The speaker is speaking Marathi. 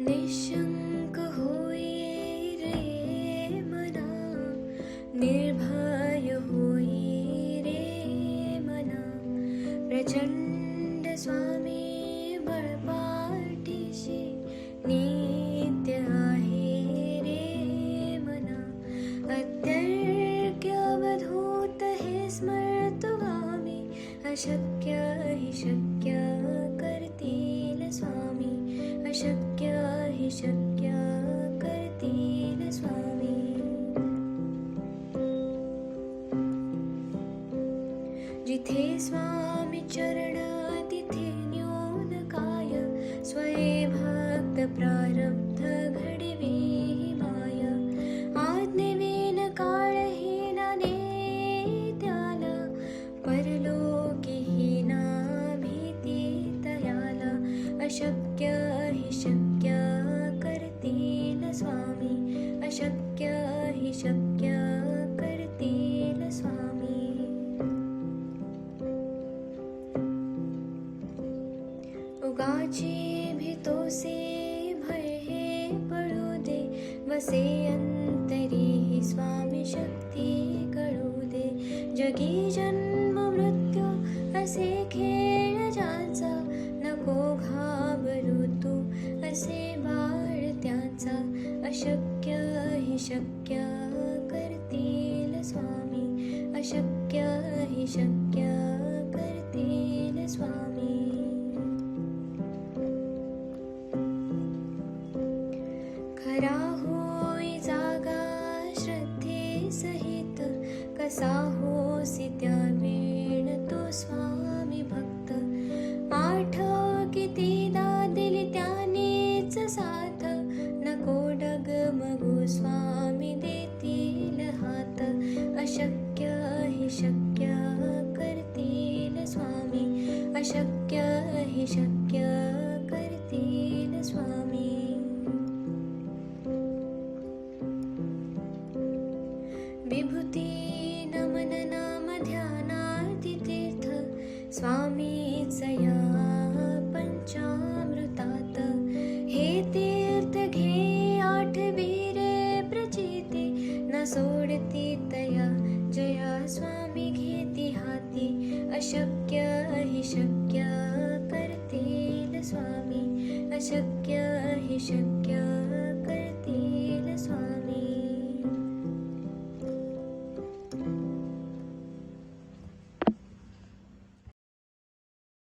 निशंक होई रे मना, निर्भय होई रे मना, प्रचंड स्वामी बळपाठीशी नित्य आहे रे मना. अत्यर्क्य अवधूत हे स्मर्तुगामी, अशक्य हि शक्य करतील स्वामी, अशक्य हि शक्य करतील स्वामी. जिथे स्वामी चरण तिथे न्यून काय, स्वये भक्त प्रारब्ध घडवी माय. आज्ञेविन काळहीना नेत्याला, परलोकीहीना भीती तयाला. अशक्य हि शक्य करतील स्वामी, अशक्य हि शक्य करतील स्वामी. उगाची भीतोसे भय हे पळू दे, वसे अंतरी ही स्वामी शक्ती कळू दे. जगी जन्म मृत्यू असे खेळ ज्याचा, नको घाबरू तू असे बाळ त्याचा. अशक्य हि शक्य करतील स्वामी, अशक्य हि शक्य करतील स्वामी. खरा होई जागा श्रद्धे सहित, कसा होसी त्या वेळ तो स्वामी भक्त. आठव कितीदा दिली त्यानेच साथ, नको डगमगू स्वामी देतील हात. अशक्य हि शक्य करतील स्वामी, अशक्य हि शक्य करतील स्वामी. विभूती नमन नाम ध्यानार्ती तीर्थ, स्वामीच या पंचामृतात. हे तीर्थ घे आठवी रे प्रचिती, न सोडती तया जया स्वामी घेती हाती. अशक्य हि शक्य करतील स्वामी, अशक्य हि शक्य करतील